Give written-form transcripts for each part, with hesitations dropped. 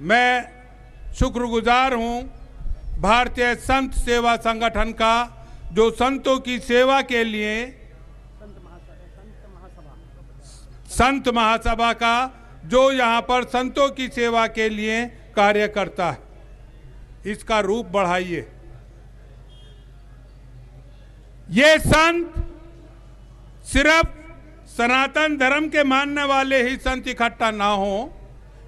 मैं शुक्रगुजार हूं भारतीय संत सेवा संगठन का, जो संतों की सेवा के लिए, संत महासभा का, जो यहाँ पर संतों की सेवा के लिए कार्य करता है। इसका रूप बढ़ाइए। ये संत सिर्फ सनातन धर्म के मानने वाले ही संत इकट्ठा ना हो,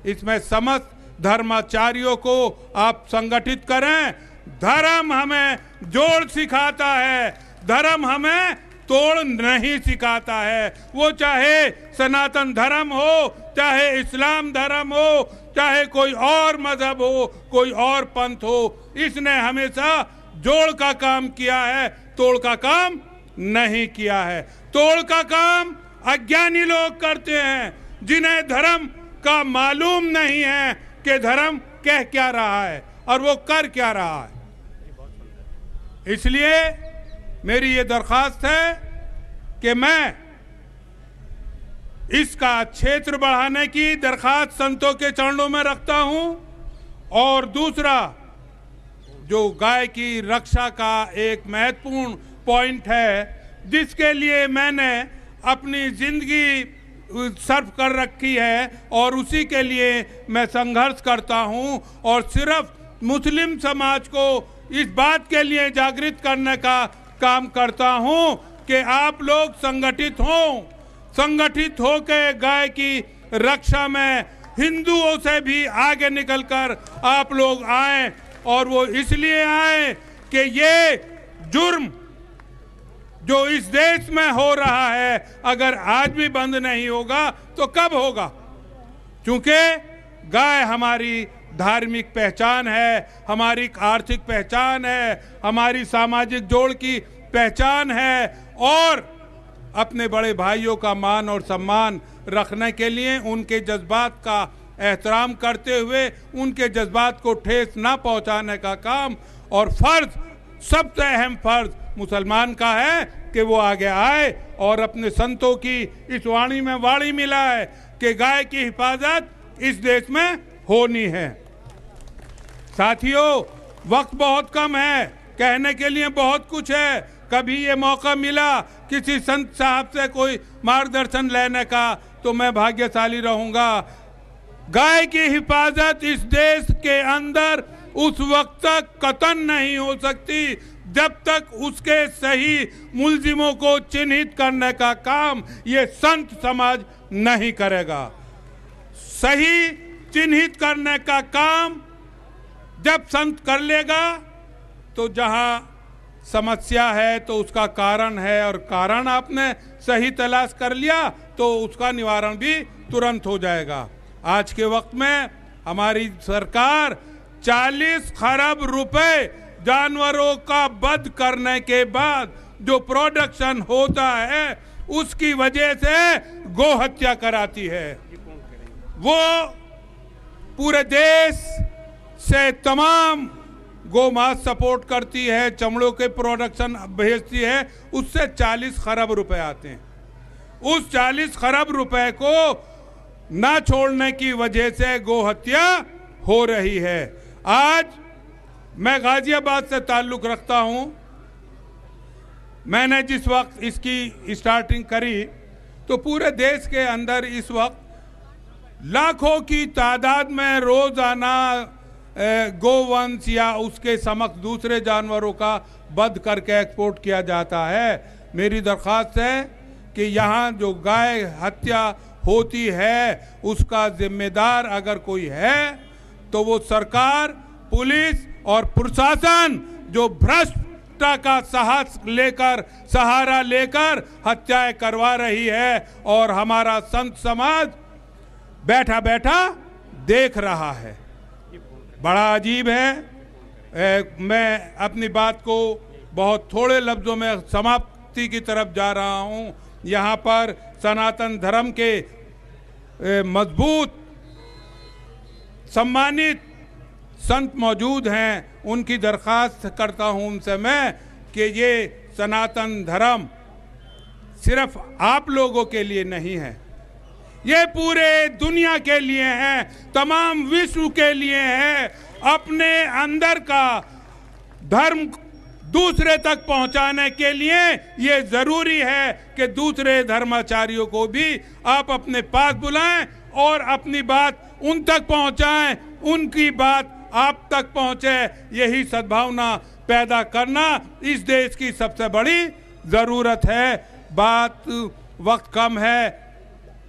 इसमें समस्त धर्माचार्यों को आप संगठित करें। धर्म हमें जोड़ सिखाता है, धर्म हमें तोड़ नहीं सिखाता है। वो चाहे सनातन धर्म हो, चाहे इस्लाम धर्म हो, चाहे कोई और मजहब हो, कोई और पंथ हो, इसने हमेशा जोड़ का काम किया है, तोड़ का काम नहीं किया है। तोड़ का काम अज्ञानी लोग करते हैं, जिन्हें धर्म का मालूम नहीं है कि धर्म कह क्या रहा है और वो कर क्या रहा है। इसलिए मेरी ये दरख्वास्त है कि मैं इसका क्षेत्र बढ़ाने की दरख्वास्त संतों के चरणों में रखता हूं। और दूसरा, जो गाय की रक्षा का एक महत्वपूर्ण पॉइंट है, जिसके लिए मैंने अपनी जिंदगी सर्व कर रखी है और उसी के लिए मैं संघर्ष करता हूं, और सिर्फ मुस्लिम समाज को इस बात के लिए जागृत करने का काम करता हूं कि आप लोग संगठित हों, संगठित होकर गाय की रक्षा में हिंदुओं से भी आगे निकलकर आप लोग आए। और वो इसलिए आए कि ये जुर्म जो इस देश में हो रहा है, अगर आज भी बंद नहीं होगा तो कब होगा? क्योंकि गाय हमारी धार्मिक पहचान है, हमारी आर्थिक पहचान है, हमारी सामाजिक जोड़ की पहचान है, और अपने बड़े भाइयों का मान और सम्मान रखने के लिए उनके जज्बात का एहतराम करते हुए उनके जज्बात को ठेस ना पहुंचाने का काम और फर्ज, सबसे अहम फर्ज मुसलमान का है कि वो आगे आए और अपने संतों की इस वाणी में वाणी मिलाए कि गाय की हिफाजत इस देश में होनी है। साथियों, वक्त बहुत कम है, कहने के लिए बहुत कुछ है। कभी ये मौका मिला किसी संत साहब से कोई मार्गदर्शन लेने का तो मैं भाग्यशाली रहूंगा। गाय की हिफाजत इस देश के अंदर उस वक्त तक कतन नहीं हो सकती जब तक उसके सही मुलजिमों को चिन्हित करने का काम ये संत समाज नहीं करेगा। सही चिन्हित करने का काम जब संत कर लेगा तो जहां समस्या है तो उसका कारण है, और कारण आपने सही तलाश कर लिया तो उसका निवारण भी तुरंत हो जाएगा। आज के वक्त में हमारी सरकार 40 खरब रुपए जानवरों का वध करने के बाद जो प्रोडक्शन होता है उसकी वजह से गौ हत्या कराती है। वो पूरे देश से तमाम गौ मांस सपोर्ट करती है, चमड़ों के प्रोडक्शन भेजती है, उससे 40 खरब रुपए आते हैं। उस 40 खरब रुपए को ना छोड़ने की वजह से गौ हत्या हो रही है। आज मैं गाजियाबाद से ताल्लुक रखता हूं। मैंने जिस वक्त इसकी स्टार्टिंग करी तो पूरे देश के अंदर इस वक्त लाखों की तादाद में रोजाना गोवंश या उसके समक्ष दूसरे जानवरों का वध करके एक्सपोर्ट किया जाता है। मेरी दरख्वास्त है कि यहाँ जो गाय हत्या होती है उसका जिम्मेदार अगर कोई है तो वो सरकार, पुलिस और प्रशासन जो भ्रष्टता का सहारा लेकर हत्याएं करवा रही है, और हमारा संत समाज बैठा बैठा देख रहा है। बड़ा अजीब है। मैं अपनी बात को बहुत थोड़े लफ्जों में समाप्ति की तरफ जा रहा हूं। यहाँ पर सनातन धर्म के मजबूत सम्मानित संत मौजूद हैं। उनकी दरख्वास्त करता हूं उनसे मैं कि ये सनातन धर्म सिर्फ आप लोगों के लिए नहीं है, ये पूरे दुनिया के लिए है, तमाम विश्व के लिए है। अपने अंदर का धर्म दूसरे तक पहुंचाने के लिए ये जरूरी है कि दूसरे धर्माचार्यों को भी आप अपने पास बुलाएं और अपनी बात उन तक पहुंचाएं, उनकी बात आप तक पहुंचे। यही सद्भावना पैदा करना इस देश की सबसे बड़ी जरूरत है। वक्त कम है,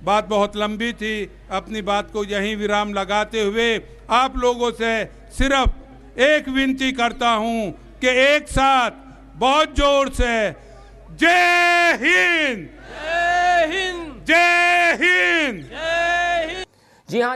बात बहुत लंबी थी। अपनी बात को यहीं विराम लगाते हुए आप लोगों से सिर्फ एक विनती करता हूं कि एक साथ बहुत जोर से जय हिंद, जय हिंद, जय हिंद, जय हिंद। जी हाँ।